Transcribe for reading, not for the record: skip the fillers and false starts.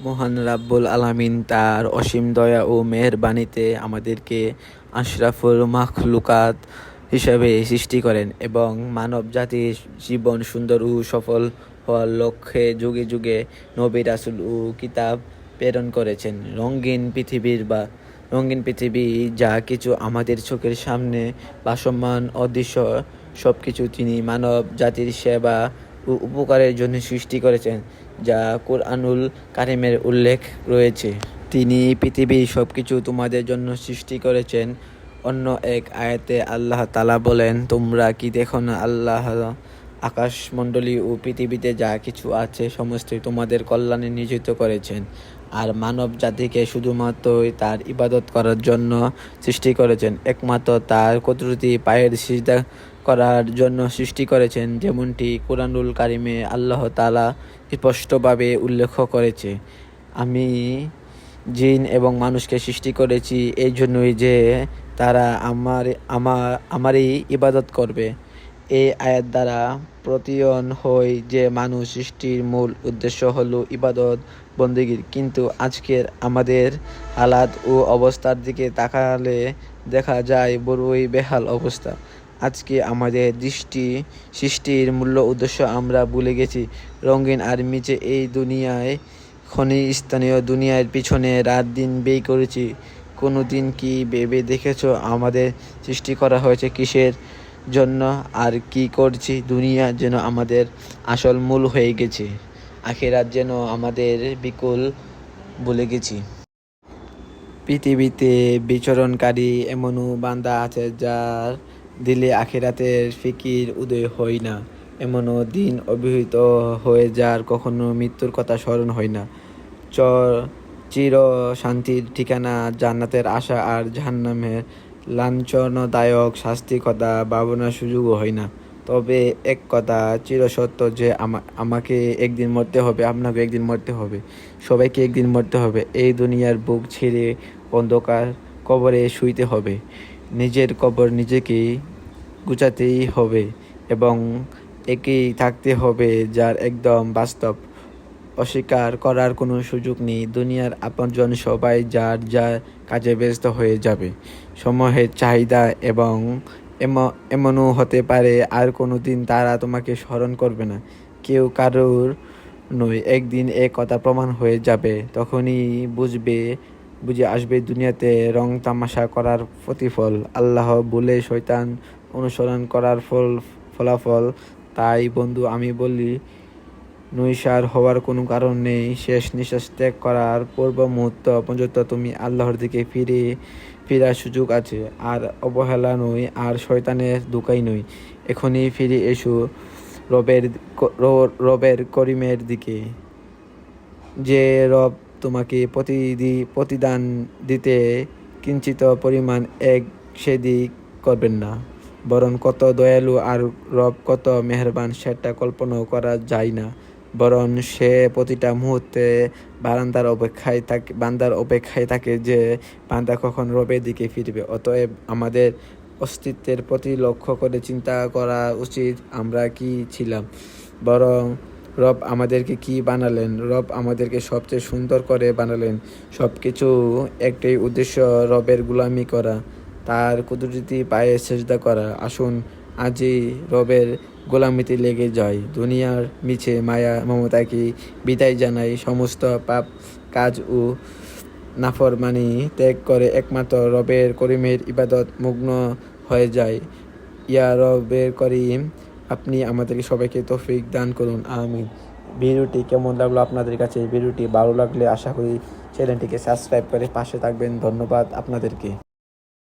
মহান রাব্বুল আলামিন তার অসীম দয়া ও মেহেরবানিতে আমাদেরকে আশরাফুল মাখলুকাত হিসাবে সৃষ্টি করেন এবং মানব জাতির জীবন সুন্দর ও সফল হওয়ার লক্ষ্যে যুগে যুগে নবী রাসূল ও কিতাব প্রেরণ করেছেন। রঙিন পৃথিবী যা কিছু আমাদের চোখের সামনে ভাসমান অদৃশ্য সবকিছু তিনি মানব জাতির সেবা ও উপকারের জন্য সৃষ্টি করেছেন, যা কুরআনুল কারিমের উল্লেখ রয়েছে। তিনি পৃথিবীর সবকিছু তোমাদের জন্য সৃষ্টি করেছেন। অন্য এক আয়াতে আল্লাহ তাআলা বলেন, তোমরা কি দেখো না আল্লাহ আকাশমণ্ডলী ও পৃথিবীতে যা কিছু আছে সমস্তই তোমাদের কল্যাণে নিয়োজিত করেছেন, আর মানব জাতিকে শুধুমাত্রই তার ইবাদত করার জন্য সৃষ্টি করেছেন, একমাত্র তার কুদরতি পায়ের সিজদা করার জন্য সৃষ্টি করেছেন, যেমনটি কুরআনুল কারিমে আল্লাহ তাআলা স্পষ্টভাবে উল্লেখ করেছে। আমি জিন এবং মানুষকে সৃষ্টি করেছি এই জন্যই যে তারা আমারই ইবাদত করবে। এই আয়াত দ্বারা প্রতীয়ন হয় যে মানুষ সৃষ্টির মূল উদ্দেশ্য হলো ইবাদত বন্দেগী, কিন্তু আজকের আমাদের হালাত ও অবস্থার দিকে তাকালে দেখা যায় বড়ই বেহাল অবস্থা। আজকে আমাদের সৃষ্টির মূল্য উদ্দেশ্য আমরা ভুলে গেছি। রঙিন আর মিচে এই দুনিয়ায় ক্ষণস্থানীয় দুনিয়ার পিছনে রাত দিন ব্যয় করেছি। কোনো দিন কি ভেবে দেখেছো আমাদের সৃষ্টি করা হয়েছে কিসের জন্য আর কি করছি? দুনিয়া যেন আমাদের আসল মূল হয়ে গেছে, আখিরাত যেন আমাদের বিকুল ভুলে গেছি। পৃথিবীতে বিচরণকারী এমনও বান্দা আছে যার দিলে আখিরাতের ফিকির উদয় হয় না, এমনও দিন অবহিত হয়ে যার কখনো মৃত্যুর কথা স্মরণ হয় না। চির শান্তির ঠিকানা জান্নাতের আশা আর জাহান্নামের লাঞ্ছনদায়ক শাস্তির কথা ভাবনার সুযোগও হয় না। তবে এক কথা চিরসত্য যে আমাকে একদিন মরতে হবে, আপনাকে একদিন মরতে হবে, সবাইকে একদিন মরতে হবে। এই দুনিয়ার বুক ছেড়ে অন্ধকার কবরে শুইতে হবে। নিজের কবর নিজেকেই গুছাতেই হবে এবং একেই থাকতে হবে যার একদম বাস্তব, অস্বীকার করার কোনো সুযোগ নেই। দুনিয়ার আপনজন সবাই যার যার কাজে ব্যস্ত হয়ে যাবে। সময়ের চাহিদা এবং এমনও হতে পারে আর কোনো দিন তারা তোমাকে স্মরণ করবে না, কেউ কারোর নয়। একদিন এ কথা প্রমাণ হয়ে যাবে, তখনই বুঝে আসবে দুনিয়াতে রং তামাশা করার প্রতিফল, আল্লাহ ভুলে শয়তান অনুসরণ করার ফলাফল। তাই বন্ধু, আমি বলি, নৈসার হওয়ার কোনো কারণ নেই। শেষ নিঃশ্বাস ত্যাগ করার পূর্ব মুহূর্ত পর্যন্ত তুমি আল্লাহর দিকে ফিরার সুযোগ আছে। আর অবহেলা নয়, আর শয়তানের ধোঁকাই নয়। এখনই ফিরে এসো রবের করিমের দিকে, যে রব তোমাকে প্রতিদান দিতে কিঞ্চিত পরিমাণ সেদিক করবেন না, বরং কত দয়ালু আর রব কত মেহেরবান সেটা কল্পনাও করা যায় না। বরং সে প্রতিটা মুহূর্তে বান্দার অপেক্ষায় থাকে যে বান্দা কখন রবের দিকে ফিরবে। অতএব আমাদের অস্তিত্বের প্রতি লক্ষ্য করে চিন্তা করা উচিত, আমরা কি ছিলাম, বরং রব আমাদেরকে কি বানালেন। রব আমাদেরকে সবচেয়ে সুন্দর করে বানালেন। সব কিছু একটাই উদ্দেশ্য, রবের গোলামি করা, তার কুদরতি পায়ে সেজদা করা। আসুন আজই রবের গোলামিতে লেগে যাই। দুনিয়ার মিছে মায়া মমতাকে বিদায় জানাই। সমস্ত পাপ কাজ ও নাফরমানি ত্যাগ করে একমাত্র রবের করিমের ইবাদত মগ্ন হয়ে যায়। ইয়া রবের করিম, আপনি আমাদেরকে সবাইকে তৌফিক দান করুন, আমিন। ভিডিওটি কেমন লাগলো আপনাদের কাছে? ভিডিওটি ভালো লাগলে আশা করি চ্যানেলটিকে সাবস্ক্রাইব করে পাশে থাকবেন। ধন্যবাদ আপনাদেরকে।